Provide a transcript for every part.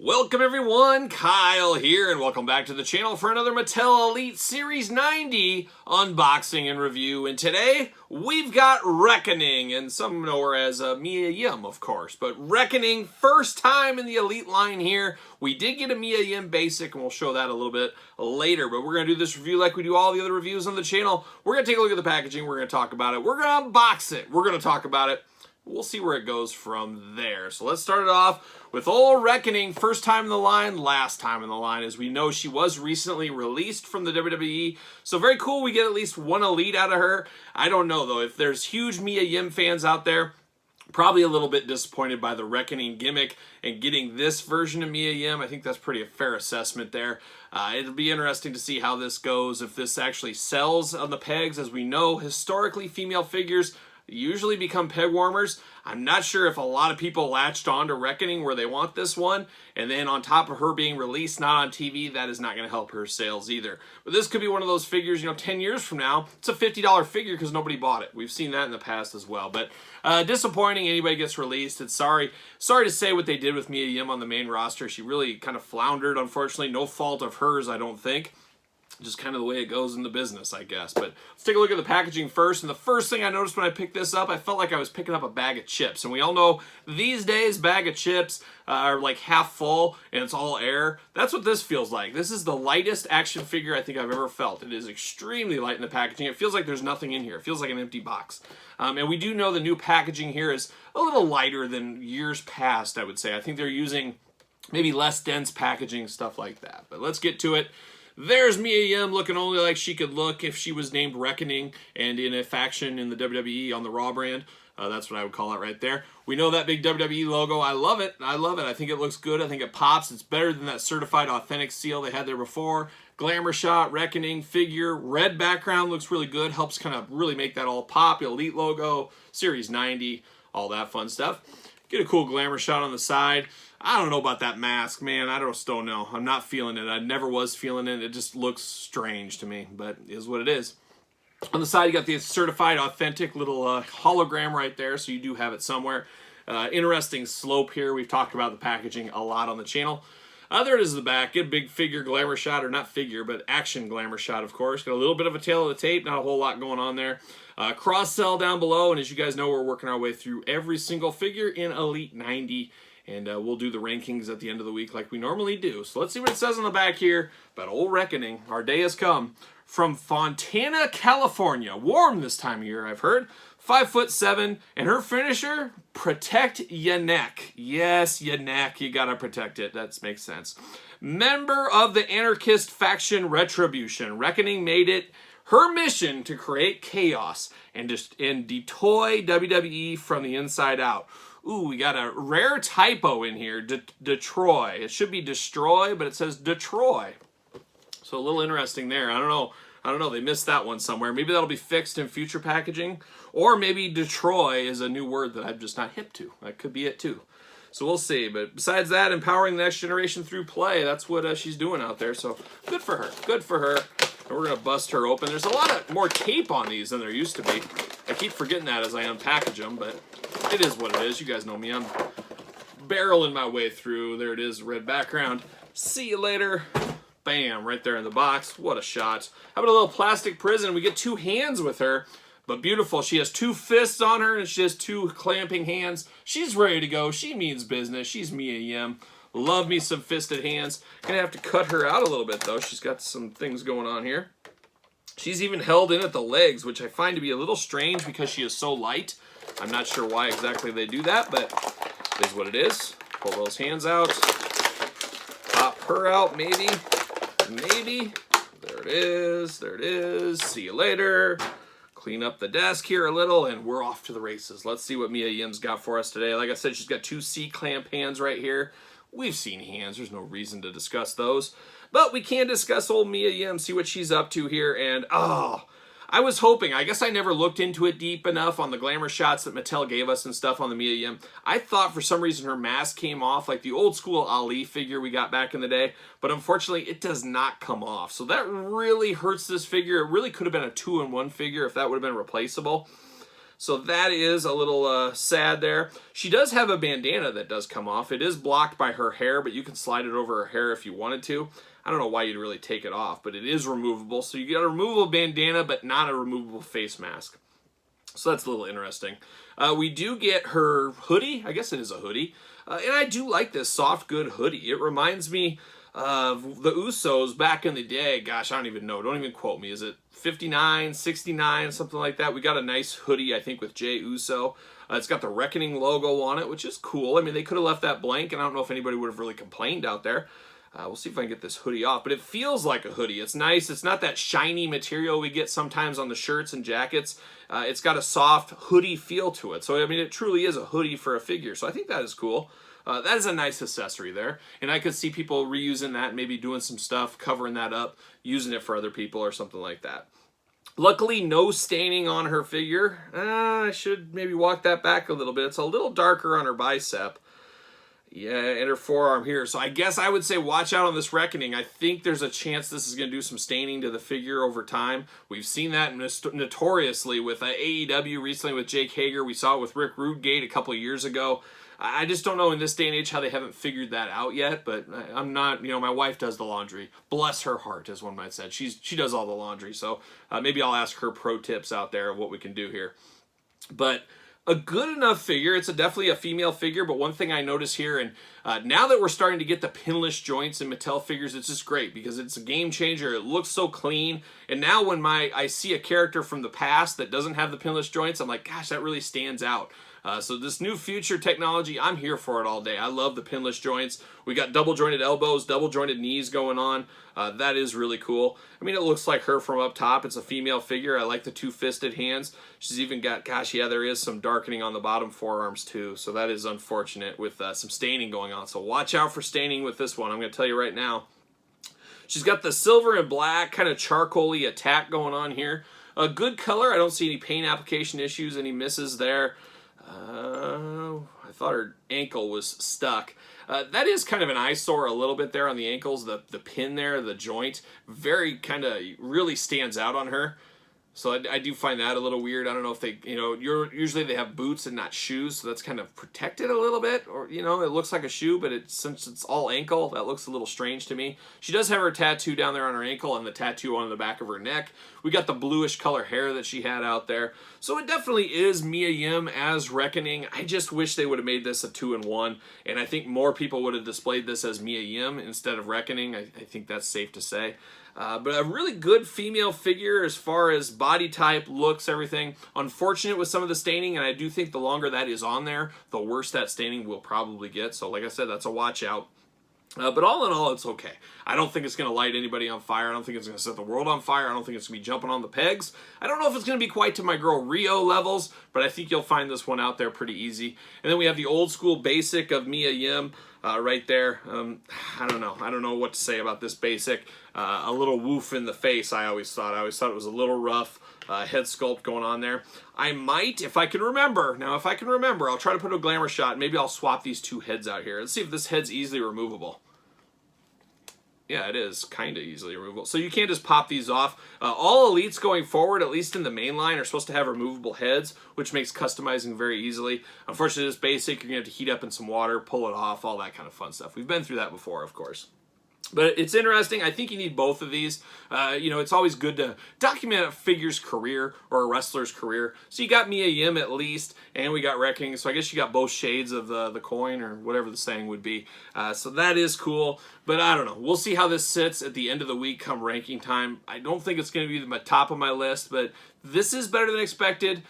Welcome everyone, Kyle here, and welcome back to the channel for another Mattel Elite Series 90 unboxing and review. And today, we've got Reckoning, and some know her as Mia Yim, of course. But Reckoning, first time in the Elite line here. We did get a Mia Yim basic, and we'll show that a little bit later. But we're going to do this review like we do all the other reviews on the channel. We're going to take a look at the packaging, we're going to talk about it, we're going to unbox it, we're going to talk about it. We'll see where it goes from there. So let's start it off with old Reckoning. First time in the line, last time in the line. As we know, she was recently released from the WWE. So very cool. We get at least one Elite out of her. I don't know, though. If there's huge Mia Yim fans out there, probably a little bit disappointed by the Reckoning gimmick and getting this version of Mia Yim. I think that's pretty a fair assessment there. It'll be interesting to see how this goes, if this actually sells on the pegs. As we know, historically, female figures usually become peg warmers. I'm not sure if a lot of people latched on to Reckoning where they want this one, and then on top of her being released not on TV, that is not going to help her sales either. But this could be one of those figures, you know, 10 years from now, it's a $50 figure because nobody bought it. We've seen that in the past as well. But disappointing anybody gets released. It's sorry to say what they did with Mia Yim on the main roster. She really kind of floundered, unfortunately. No fault of hers, I don't think. Just kind of the way it goes in the business, I guess. But let's take a look at the packaging first. And the first thing I noticed when I picked this up, I felt like I was picking up a bag of chips. And we all know these days, bag of chips are like half full and it's all air. That's what this feels like. This is the lightest action figure I think I've ever felt. It is extremely light in the packaging. It feels like there's nothing in here. It feels like an empty box. And we do know the new packaging here is a little lighter than years past, I would say. I think they're using maybe less dense packaging, stuff like that. But let's get to it. There's Mia Yim looking only like she could look if she was named Reckoning and in a faction in the WWE on the Raw brand. That's what I would call it right there. We know that big WWE logo. I love it. I love it. I think it looks good. I think it pops. It's better than that certified authentic seal they had there before. Glamour shot, Reckoning figure, red background looks really good. Helps kind of really make that all pop. Elite logo, Series 90, all that fun stuff. Get a cool glamour shot on the side. I don't know about that mask, man. I just don't know. I'm not feeling it. I never was feeling it. It just looks strange to me, but it is what it is. On the side, you got the certified authentic little hologram right there, so you do have it somewhere. Interesting slope here. We've talked about the packaging a lot on the channel. There it is in the back. Get a big figure glamour shot, or not figure, but action glamour shot, of course. Got a little bit of a tail of the tape, not a whole lot going on there. Cross-sell down below, and as you guys know, we're working our way through every single figure in Elite 90. And we'll do the rankings at the end of the week like we normally do. So let's see what it says on the back here about old Reckoning. Our day has come. From Fontana, California. Warm this time of year, I've heard. 5'7", and her finisher, protect your neck. Yes, your neck, you gotta protect it. That makes sense. Member of the anarchist faction Retribution. Reckoning made it her mission to create chaos and detoy WWE from the inside out. Ooh, we got a rare typo in here, Detroit. It should be destroy, but it says Detroit. So a little interesting there. I don't know. They missed that one somewhere. Maybe that'll be fixed in future packaging. Or maybe Detroit is a new word that I'm just not hip to. That could be it too. So we'll see. But besides that, empowering the next generation through play, that's what she's doing out there. So good for her. Good for her. And we're going to bust her open. There's a lot of more tape on these than there used to be. I keep forgetting that as I unpackage them, but it is what it is. You guys know me. I'm barreling my way through. There it is, red background. See you later. Bam, right there in the box. What a shot. How about a little plastic prison? We get two hands with her, but beautiful. She has two fists on her, and she has two clamping hands. She's ready to go. She means business. She's Mia Yim. Love me some fisted hands. Gonna have to cut her out a little bit, though. She's got some things going on here. She's even held in at the legs, which I find to be a little strange because she is so light. I'm not sure why exactly they do that, but it is what it is. Pull those hands out. Pop her out, maybe. Maybe. There it is. There it is. See you later. Clean up the desk here a little, and we're off to the races. Let's see what Mia Yim's got for us today. Like I said, she's got two C-clamp hands right here. We've seen hands. There's no reason to discuss those. But we can discuss old Mia Yim, see what she's up to here. And, oh, I was hoping. I guess I never looked into it deep enough on the glamour shots that Mattel gave us and stuff on the Mia Yim. I thought for some reason her mask came off, like the old school Ali figure we got back in the day. But unfortunately, it does not come off. So that really hurts this figure. It really could have been a 2-in-1 figure if that would have been replaceable. So that is a little sad there. She does have a bandana that does come off. It is blocked by her hair, but you can slide it over her hair if you wanted to. I don't know why you'd really take it off, but it is removable. So you get a removable bandana, but not a removable face mask. So that's a little interesting. We do get her hoodie. I guess it is a hoodie. And I do like this soft, good hoodie. It reminds me of the Usos back in the day. Gosh, I don't even know. Don't even quote me. Is it 59, 69, something like that? We got a nice hoodie, I think, with Jey Uso. It's got the Reckoning logo on it, which is cool. I mean, they could have left that blank, and I don't know if anybody would have really complained out there. We'll see if I can get this hoodie off, but it feels like a hoodie. It's nice. It's not that shiny material we get sometimes on the shirts and jackets. It's got a soft hoodie feel to it. So, I mean, it truly is a hoodie for a figure. So I think that is cool. That is a nice accessory there. And I could see people reusing that, maybe doing some stuff, covering that up, using it for other people or something like that. Luckily, no staining on her figure. I should maybe walk that back a little bit. It's a little darker on her bicep. Yeah, and her forearm here. So I guess I would say watch out on this Reckoning. I think there's a chance this is going to do some staining to the figure over time. We've seen that notoriously with AEW recently with Jake Hager. We saw it with Rick Rudegate a couple of years ago. I just don't know in this day and age how they haven't figured that out yet, but I'm not, my wife does the laundry. Bless her heart, as one might say. She does all the laundry, so maybe I'll ask her pro tips out there of what we can do here. But a good enough figure. It's definitely a female figure, but one thing I notice here, and now that we're starting to get the pinless joints in Mattel figures, it's just great because it's a game changer. It looks so clean, and now when I see a character from the past that doesn't have the pinless joints, I'm like, gosh, that really stands out. So this new future technology, I'm here for it all day. I love the pinless joints. We got double jointed elbows, double jointed knees going on. That is really cool. I mean, it looks like her from up top. It's a female figure. I like the two-fisted hands. She's even got, gosh, yeah, there is some darkening on the bottom forearms too. So that is unfortunate with some staining going on. So watch out for staining with this one. I'm going to tell you right now. She's got the silver and black kind of charcoal-y attack going on here. A good color. I don't see any paint application issues, any misses there. I thought her ankle was stuck. That is kind of an eyesore a little bit there on the ankles. The pin there, the joint, very kind of really stands out on her. So I do find that a little weird. I don't know if they, usually they have boots and not shoes, so that's kind of protected a little bit. Or, it looks like a shoe, but since it's all ankle, that looks a little strange to me. She does have her tattoo down there on her ankle and the tattoo on the back of her neck. We got the bluish color hair that she had out there. So it definitely is Mia Yim as Reckoning. I just wish they would have made this a 2-in-1, and I think more people would have displayed this as Mia Yim instead of Reckoning. I think that's safe to say. But a really good female figure as far as body type, looks, everything. Unfortunate with some of the staining, and I do think the longer that is on there, the worse that staining will probably get. So like I said, that's a watch out. But all in all, it's okay. I don't think it's going to light anybody on fire. I don't think it's going to set the world on fire. I don't think it's going to be jumping on the pegs. I don't know if it's going to be quite to my girl Rio levels, but I think you'll find this one out there pretty easy. And then we have the old school basic of Mia Yim right there. I don't know. I don't know what to say about this basic. A little woof in the face, I always thought. I always thought it was a little rough. Head sculpt going on there. I might, if I can remember. Now, if I can remember, I'll try to put a glamour shot. Maybe I'll swap these two heads out here. Let's see if this head's easily removable. Yeah, it is kind of easily removable. So you can't just pop these off. All elites going forward, at least in the main line, are supposed to have removable heads, which makes customizing very easily. Unfortunately, this basic, you're going to have to heat up in some water, pull it off, all that kind of fun stuff. We've been through that before, of course. But it's interesting. I think you need both of these. It's always good to document a figure's career or a wrestler's career. So you got Mia Yim at least, and we got Reckoning. So I guess you got both shades of the coin or whatever the saying would be. So that is cool. But I don't know. We'll see how this sits at the end of the week come ranking time. I don't think it's going to be the top of my list, but this is better than expected.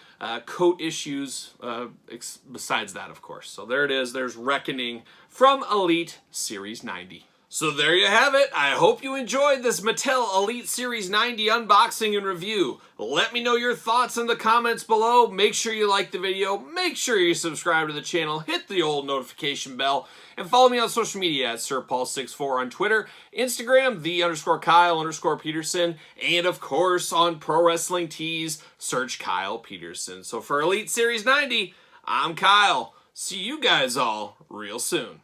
Coat issues besides that, of course. So there it is. There's Reckoning from Elite Series 90. So there you have it. I hope you enjoyed this Mattel Elite Series 90 unboxing and review. Let me know your thoughts in the comments below. Make sure you like the video. Make sure you subscribe to the channel. Hit the old notification bell. And follow me on social media at SirPaul64 on Twitter, Instagram, _Kyle_Peterson, and of course on Pro Wrestling Tees, search Kyle Peterson. So for Elite Series 90, I'm Kyle. See you guys all real soon.